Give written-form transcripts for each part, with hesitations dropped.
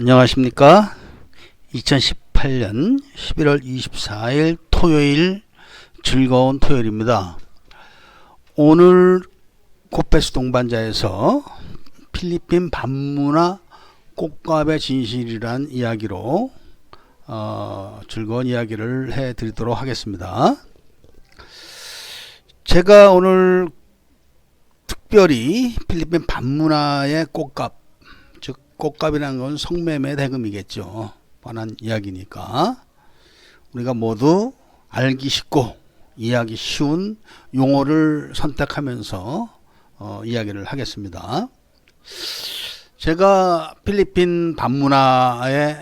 안녕하십니까. 2018년 11월 24일 토요일 즐거운 토요일입니다. 오늘 코페스 동반자에서 필리핀 반문화 꽃갑의 진실이란 이야기로 즐거운 이야기를 해드리도록 하겠습니다. 제가 오늘 특별히 필리핀 반문화의 꽃갑, 즉 꽃갑이라는 건 성매매 대금이겠죠. 관한 이야기니까 우리가 모두 알기 쉽고 이해하기 쉬운 용어를 선택하면서 이야기를 하겠습니다. 제가 필리핀 반문화에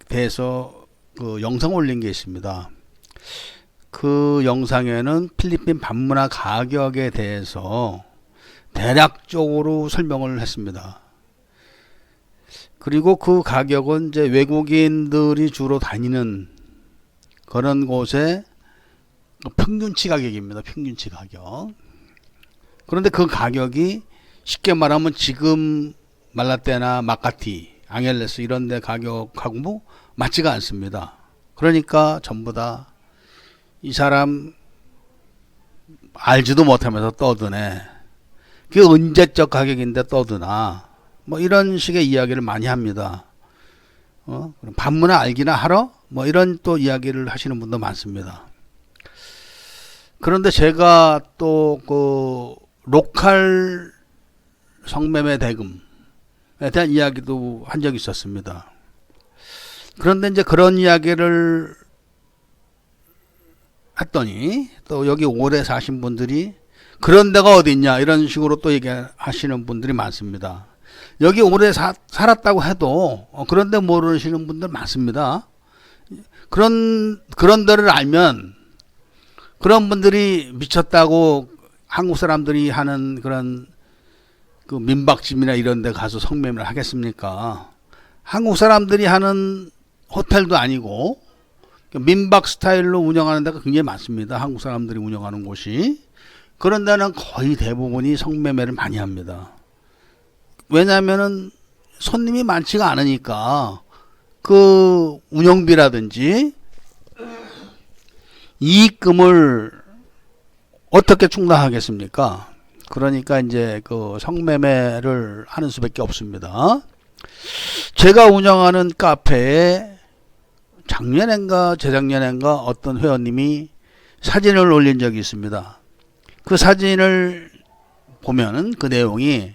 대해서 그 영상 올린 게 있습니다. 그 영상에는 필리핀 반문화 가격에 대해서 대략적으로 설명을 했습니다. 그리고 그 가격은 이제 외국인들이 주로 다니는 그런 곳의 평균치 가격입니다. 평균치 가격. 그런데 그 가격이 쉽게 말하면 지금 말라떼나 마카티, 앙헬레스 이런 데 가격하고 뭐 맞지가 않습니다. 그러니까 전부 다 이 사람 알지도 못하면서 떠드네. 그게 언제적 가격인데 떠드나. 뭐 이런 식의 이야기를 많이 합니다. 그럼 반문화 알기나 하러? 뭐 이런 또 이야기를 하시는 분도 많습니다. 그런데 제가 또 그 로컬 성매매 대금에 대한 이야기도 한 적이 있었습니다. 그런데 이제 그런 이야기를 했더니 또 여기 오래 사신 분들이 그런 데가 어디 있냐 이런 식으로 또 얘기하시는 분들이 많습니다. 여기 오래 살았다고 해도 그런데 모르시는 분들 많습니다. 그런 데를 알면 그런 분들이 미쳤다고 한국 사람들이 하는 그런 그 민박집이나 이런 데 가서 성매매를 하겠습니까? 한국 사람들이 하는 호텔도 아니고 민박 스타일로 운영하는 데가 굉장히 많습니다. 한국 사람들이 운영하는 곳이. 그런 데는 거의 대부분이 성매매를 많이 합니다. 왜냐하면은 손님이 많지가 않으니까 그 운영비라든지 이익금을 어떻게 충당하겠습니까? 그러니까 이제 그 성매매를 하는 수밖에 없습니다. 제가 운영하는 카페에 작년엔가 재작년엔가 어떤 회원님이 사진을 올린 적이 있습니다. 그 사진을 보면은 그 내용이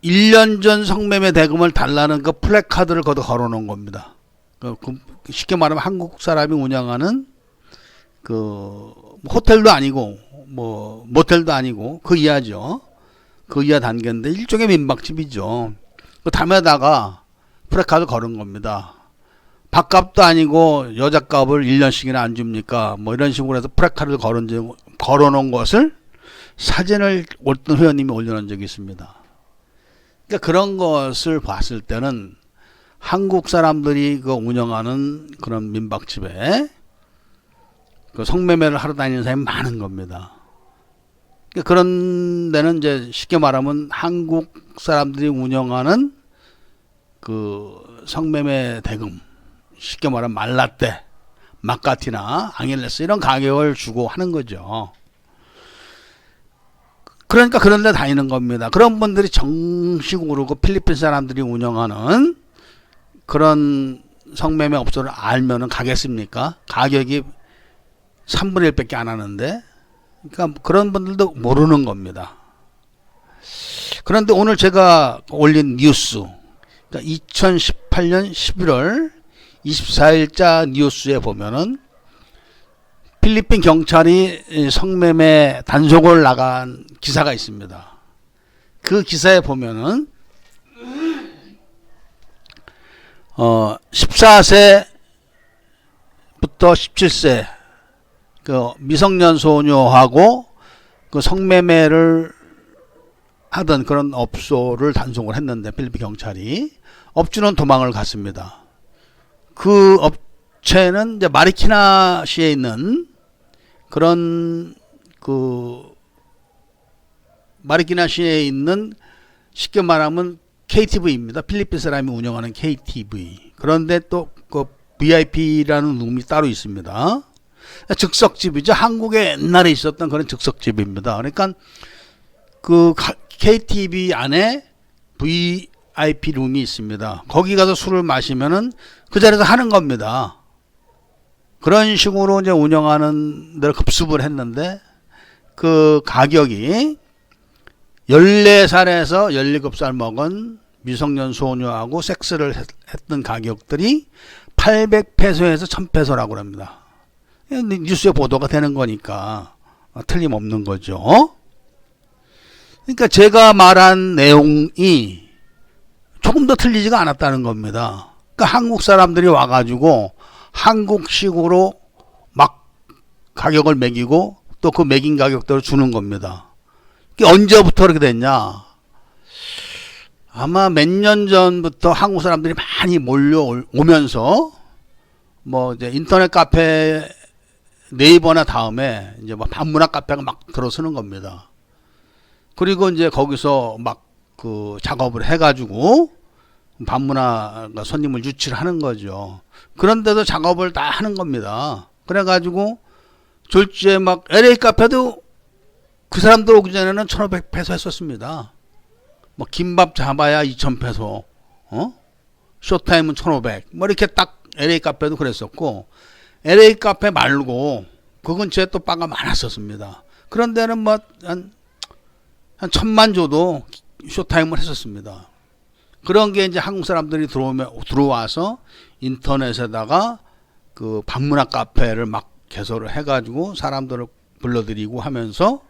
1년 전 성매매 대금을 달라는 그 플래카드를 거기다 걸어놓은 겁니다. 쉽게 말하면 한국 사람이 운영하는 그 호텔도 아니고 뭐 모텔도 아니고 그 이하죠. 그 이하 단계인데 일종의 민박집이죠. 그 담에다가 플래카드 걸은 겁니다. 밥값도 아니고 여자값을 1년씩이나 안 줍니까? 뭐 이런 식으로 해서 플래카드를 걸어놓은 것을 사진을 어떤 회원님이 올려놓은 적이 있습니다. 그러니까 그런 것을 봤을 때는 한국 사람들이 그 운영하는 그런 민박집에 그 성매매를 하러 다니는 사람이 많은 겁니다. 그러니까 그런 데는 이제 쉽게 말하면 한국 사람들이 운영하는 그 성매매 대금, 쉽게 말하면 말라떼, 마카티나 앙헬레스 이런 가격을 주고 하는 거죠. 그러니까 그런 데 다니는 겁니다. 그런 분들이 정식으로 그 필리핀 사람들이 운영하는 그런 성매매 업소를 알면은 가겠습니까? 가격이 3분의 1밖에 안 하는데. 그러니까 그런 분들도 모르는 겁니다. 그런데 오늘 제가 올린 뉴스, 그러니까 2018년 11월 24일자 뉴스에 보면은 필리핀 경찰이 성매매 단속을 나간 기사가 있습니다. 그 기사에 보면은 14세부터 17세 그 미성년 소녀하고 그 성매매를 하던 그런 업소를 단속을 했는데 필리핀 경찰이 업주는 도망을 갔습니다. 그 업체는 이제 마리키나시에 있는 그런 그 마리키나시에 있는 쉽게 말하면 KTV입니다. 필리핀 사람이 운영하는 KTV. 그런데 또 그 VIP라는 룸이 따로 있습니다. 즉석집이죠. 한국에 옛날에 있었던 그런 즉석집입니다. 그러니까 그 KTV 안에 VIP 룸이 있습니다. 거기 가서 술을 마시면은 그 자리에서 하는 겁니다. 그런 식으로 이제 운영하는 데를 급습을 했는데 그 가격이 14살에서 17살 먹은 미성년 소녀하고 섹스를 했던 가격들이 800페소에서 1000페소라고 합니다. 뉴스에 보도가 되는 거니까 틀림없는 거죠. 그러니까 제가 말한 내용이 조금 더 틀리지가 않았다는 겁니다. 그러니까 한국 사람들이 와가지고 한국식으로 막 가격을 매기고 또 그 매긴 가격대로 주는 겁니다. 이게 언제부터 그렇게 됐냐? 아마 몇 년 전부터 한국 사람들이 많이 몰려오면서 뭐 이제 인터넷 카페 네이버나 다음에 이제 뭐 반문화 카페가 막 들어서는 겁니다. 그리고 이제 거기서 막 그 작업을 해가지고 반문화가 손님을 유치를 하는 거죠. 그런데도 작업을 다 하는 겁니다. 그래가지고 졸지에 막 LA 카페도 그 사람들 오기 전에는 1500페소 했었습니다. 뭐 김밥 잡아야 2000페소, 쇼타임은 1500, 뭐 이렇게 딱 LA 카페도 그랬었고, LA 카페 말고 그 근처에 또 바가 많았었습니다. 그런 데는 뭐 한 1000만 줘도 쇼타임을 했었습니다. 그런 게 이제 한국 사람들이 들어와서 인터넷에다가 그 반문화 카페를 막 개설을 해가지고 사람들을 불러들이고 하면서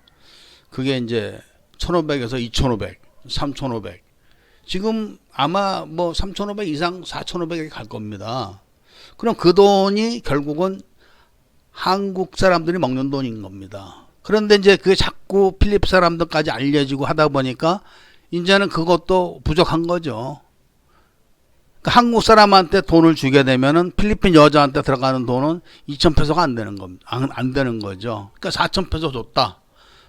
그게 이제 1500에서 2500, 3500. 지금 아마 뭐 3500 이상 4500에 갈 겁니다. 그럼 그 돈이 결국은 한국 사람들이 먹는 돈인 겁니다. 그런데 이제 그게 자꾸 필리핀 사람들까지 알려지고 하다 보니까 이제는 그것도 부족한 거죠. 그러니까 한국 사람한테 돈을 주게 되면은 필리핀 여자한테 들어가는 돈은 2000페소가 안 되는 겁니다. 안 되는 거죠. 그러니까 4000페소 줬다.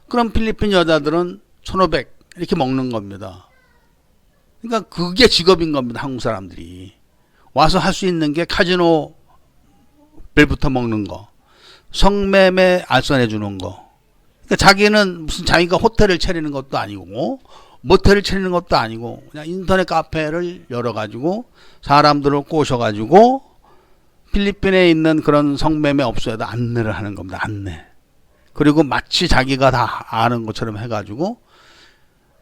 그럼 필리핀 여자들은 1500 이렇게 먹는 겁니다. 그러니까 그게 직업인 겁니다. 한국 사람들이 와서 할 수 있는 게 카지노 벨부터 먹는 거, 성매매 알선해 주는 거. 그러니까 자기는 무슨 자기가 호텔을 차리는 것도 아니고 모텔을 차리는 것도 아니고 그냥 인터넷 카페를 열어가지고 사람들을 꼬셔가지고 필리핀에 있는 그런 성매매 업소에다 안내를 하는 겁니다. 안내. 그리고 마치 자기가 다 아는 것처럼 해가지고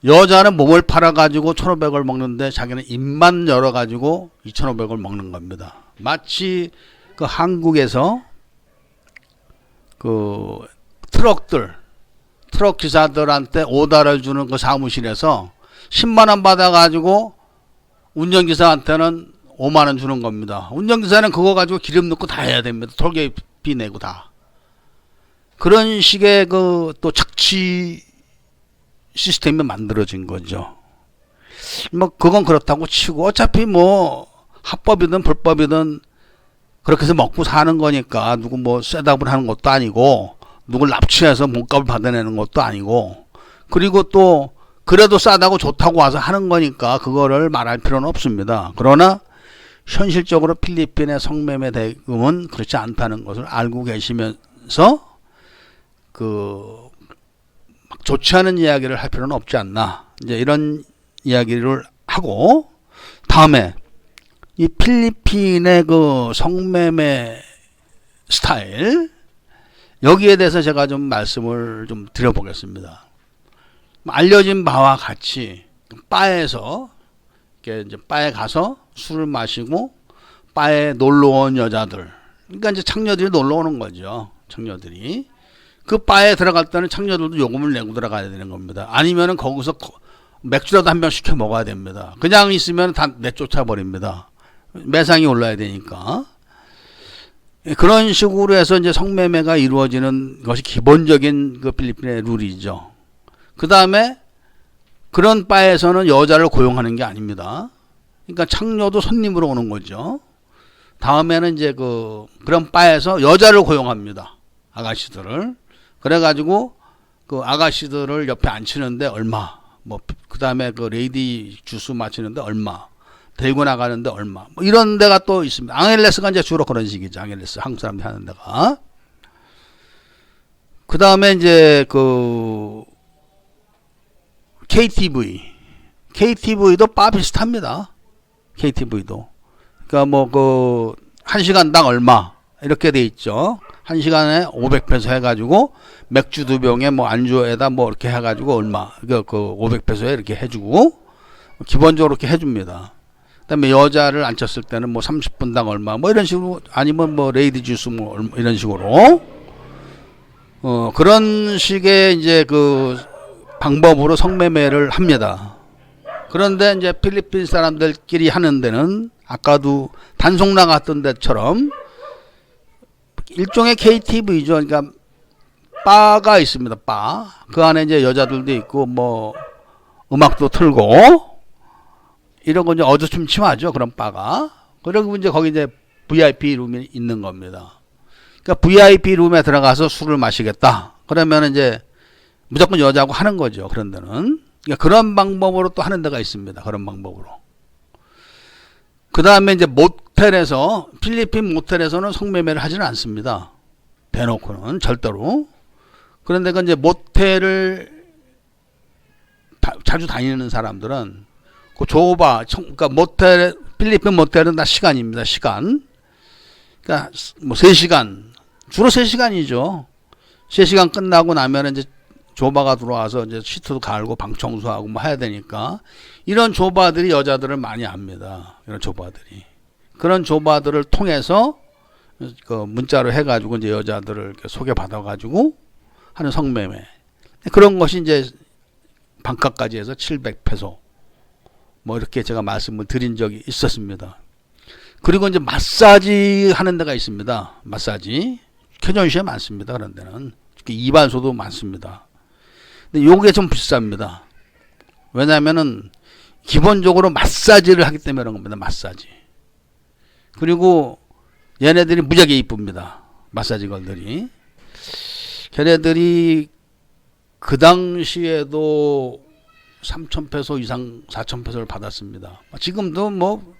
여자는 몸을 팔아가지고 1500을 먹는데 자기는 입만 열어가지고 2500을 먹는 겁니다. 마치 그 한국에서 그 트럭 기사들한테 오다를 주는 그 사무실에서 10만원 받아가지고 운전기사한테는 5만원 주는 겁니다. 운전기사는 그거 가지고 기름 넣고 다 해야 됩니다. 톨게이비 내고 다. 그런 식의 그 또 착취 시스템이 만들어진 거죠. 뭐 그건 그렇다고 치고 어차피 뭐 합법이든 불법이든 그렇게 해서 먹고 사는 거니까 누구 뭐 셋업을 하는 것도 아니고 누굴 납치해서 몸값을 받아내는 것도 아니고 그리고 또 그래도 싸다고 좋다고 와서 하는 거니까 그거를 말할 필요는 없습니다. 그러나 현실적으로 필리핀의 성매매 대금은 그렇지 않다는 것을 알고 계시면서 그 막 좋지 않은 이야기를 할 필요는 없지 않나 이제 이런 이야기를 하고 다음에 이 필리핀의 그 성매매 스타일 여기에 대해서 제가 좀 말씀을 좀 드려보겠습니다. 알려진 바와 같이 바에서 이렇게 이제 바에 가서 술을 마시고 바에 놀러 온 여자들, 그러니까 이제 창녀들이 놀러 오는 거죠. 창녀들이 그 바에 들어갈 때는 창녀들도 요금을 내고 들어가야 되는 겁니다. 아니면은 거기서 맥주라도 한 병 시켜 먹어야 됩니다. 그냥 있으면 다 내쫓아 버립니다. 매상이 올라야 되니까. 그런 식으로 해서 이제 성매매가 이루어지는 것이 기본적인 그 필리핀의 룰이죠. 그 다음에 그런 바에서는 여자를 고용하는 게 아닙니다. 그러니까 창녀도 손님으로 오는 거죠. 다음에는 이제 그런 바에서 여자를 고용합니다. 아가씨들을. 그래가지고 그 아가씨들을 옆에 앉히는데 얼마 뭐 그다음에 그 레이디 주스 마시는데 얼마, 들고 나가는데 얼마, 뭐 이런 데가 또 있습니다. 앙헬레스가 이제 주로 그런 식이죠. 앙헬레스 한국 사람들이 하는 데가. 그다음에 이제 그 KTV도 바 비슷합니다. KTV도. 그러니까 뭐 그 1시간당 얼마 이렇게 돼 있죠. 1시간에 500페소 해가지고 맥주 2병에 뭐 안주에다 뭐 이렇게 해가지고 얼마 그 500페소에 이렇게 해주고 기본적으로 이렇게 해줍니다. 그다음에 여자를 앉혔을 때는 뭐 30분당 얼마 뭐 이런 식으로 아니면 뭐 레이디 주스 뭐 이런 식으로 그런 식의 이제 그 방법으로 성매매를 합니다. 그런데 이제 필리핀 사람들끼리 하는 데는 아까도 단속 나갔던 데처럼 일종의 KTV죠. 그러니까 바가 있습니다. 바. 그 안에 이제 여자들도 있고 뭐 음악도 틀고 이런 거 이제 어두침침하죠. 그런 바가. 그리고 이제 거기 이제 VIP 룸이 있는 겁니다. 그러니까 VIP 룸에 들어가서 술을 마시겠다. 그러면 이제 무조건 여자하고 하는 거죠. 그런 데는. 그러니까 그런 방법으로 또 하는 데가 있습니다. 그런 방법으로. 그 다음에 이제 모텔에서, 필리핀 모텔에서는 성매매를 하지는 않습니다. 대놓고는 절대로. 그런데 그 이제 모텔을 자주 다니는 사람들은 그 그러니까 필리핀 모텔은 다 시간입니다. 시간. 그러니까 뭐 3시간, 주로 3시간이죠. 3시간 끝나고 나면 이제 조바가 들어와서 이제 시트도 갈고 방 청소하고 뭐 해야 되니까 이런 조바들이 여자들을 많이 압니다. 이런 조바들이. 그런 조바들을 통해서 그 문자로 해가지고 이제 여자들을 이렇게 소개받아가지고 하는 성매매. 그런 것이 이제 반값까지 해서 700페소. 뭐 이렇게 제가 말씀을 드린 적이 있었습니다. 그리고 이제 마사지 하는 데가 있습니다. 마사지. 캐전시에 많습니다. 그런 데는. 이발소도 많습니다. 근데 요게 좀 비쌉니다. 왜냐면은 기본적으로 마사지를 하기 때문에 그런 겁니다. 마사지. 그리고 얘네들이 무지하게 이쁩니다. 마사지 걸들이. 걔네들이 그 당시에도 3,000페소 이상 4,000페소를 받았습니다. 지금도 뭐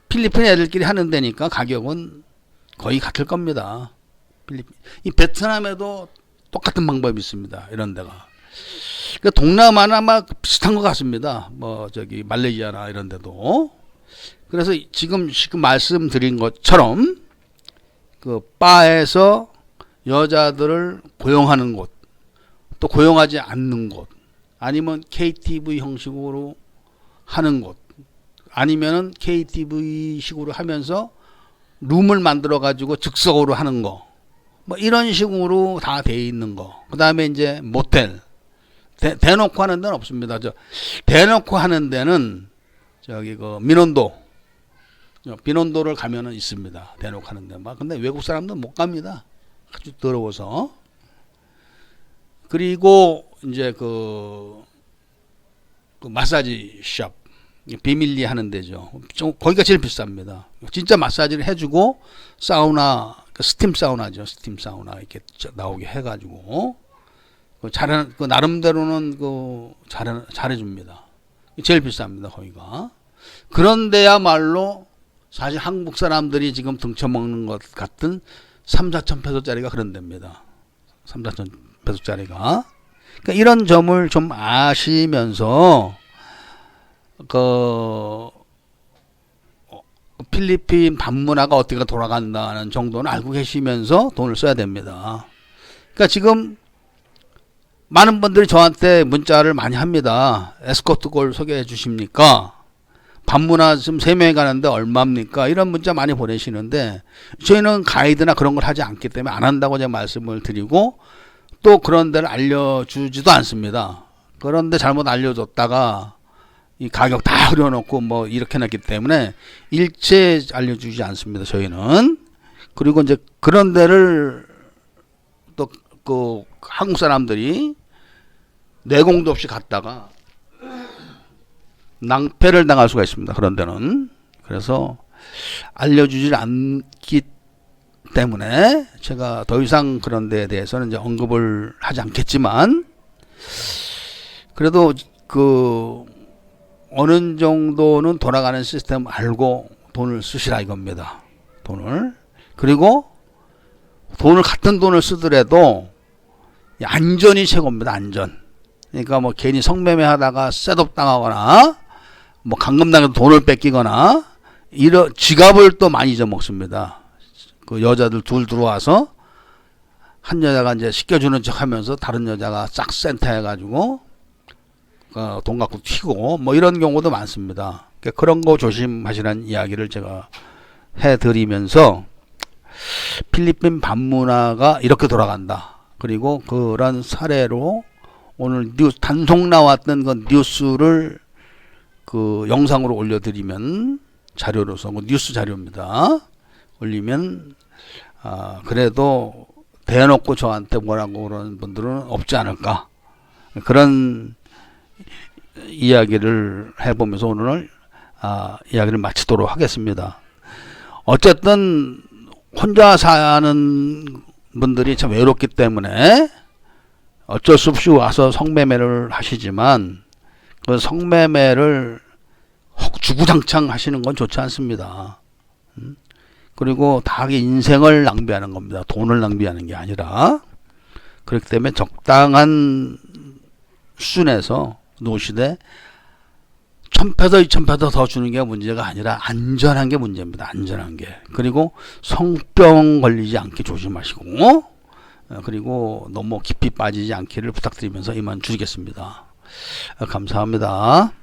필리핀 애들끼리 하는 데니까 가격은 거의 같을 겁니다. 이 베트남에도 똑같은 방법이 있습니다. 이런 데가. 그러니까 동남아는 아마 비슷한 것 같습니다. 뭐 저기 말레이시아나 이런 데도. 그래서 지금 말씀드린 것처럼 그 바에서 여자들을 고용하는 곳, 또 고용하지 않는 곳, 아니면 KTV 형식으로 하는 곳, 아니면은 KTV 식으로 하면서 룸을 만들어 가지고 즉석으로 하는 거, 뭐 이런 식으로 다 돼 있는 거. 그 다음에 이제 모텔. 대놓고 하는 데는 없습니다. 대놓고 하는 데는 저기 그 비논도를 가면은 있습니다. 대놓고 하는 데. 근데 외국 사람들은 못 갑니다. 아주 더러워서. 그리고 이제 그 마사지 샵. 비밀리 하는 데죠. 거기가 제일 비쌉니다. 진짜 마사지를 해주고 사우나, 스팀 사우나죠. 스팀 사우나 이렇게 나오게 해가지고 나름대로는 잘해줍니다. 제일 비쌉니다. 거기가. 그런데야말로 사실 한국 사람들이 지금 등쳐먹는 것 같은 3,000, 4,000페소짜리가 그런 데입니다. 3,000페소짜리가. 그러니까 이런 점을 좀 아시면서 필리핀 밤문화가 어떻게 돌아간다는 정도는 알고 계시면서 돈을 써야 됩니다. 그러니까 지금 많은 분들이 저한테 문자를 많이 합니다. 에스코트 걸 소개해 주십니까? 밤문화 지금 3명이 가는데 얼마입니까? 이런 문자 많이 보내시는데 저희는 가이드나 그런 걸 하지 않기 때문에 안 한다고 제가 말씀을 드리고 또 그런 데를 알려주지도 않습니다. 그런데 잘못 알려줬다가 이 가격 다 흐려놓고 뭐 이렇게 놨기 때문에 일체 알려주지 않습니다. 저희는. 그리고 이제 그런 데를 또 그 한국 사람들이 내공도 없이 갔다가 낭패를 당할 수가 있습니다. 그런 데는. 그래서 알려주지 않기 때문에 제가 더 이상 그런 데에 대해서는 이제 언급을 하지 않겠지만 그래도 그 어느 정도는 돌아가는 시스템 알고 돈을 쓰시라 이겁니다. 돈을. 그리고 같은 돈을 쓰더라도 안전이 최고입니다. 안전. 그러니까 뭐 괜히 성매매 하다가 셋업 당하거나 뭐 감금당해서 돈을 뺏기거나 이런 지갑을 또 많이 잊어먹습니다. 그 여자들 둘 들어와서 한 여자가 이제 시켜주는 척 하면서 다른 여자가 싹 센터 해가지고 돈 갖고 튀고 뭐 이런 경우도 많습니다. 그러니까 그런 거 조심하시라는 이야기를 제가 해드리면서 필리핀 반문화가 이렇게 돌아간다. 그리고 그런 사례로 오늘 단속 나왔던 그 뉴스를 그 영상으로 올려드리면 자료로서 뭐 뉴스 자료입니다. 올리면 그래도 대놓고 저한테 뭐라고 그러는 분들은 없지 않을까. 그런 이야기를 해보면서 오늘 이야기를 마치도록 하겠습니다. 어쨌든 혼자 사는 분들이 참 외롭기 때문에 어쩔 수 없이 와서 성매매를 하시지만 그 성매매를 주구장창 하시는 건 좋지 않습니다. 그리고 다 인생을 낭비하는 겁니다. 돈을 낭비하는 게 아니라. 그렇기 때문에 적당한 수준에서 노시되 1000페더 2000페더 더 주는 게 문제가 아니라 안전한 게 문제입니다. 안전한 게. 그리고 성병 걸리지 않게 조심하시고 그리고 너무 깊이 빠지지 않기를 부탁드리면서 이만 줄이겠습니다. 감사합니다.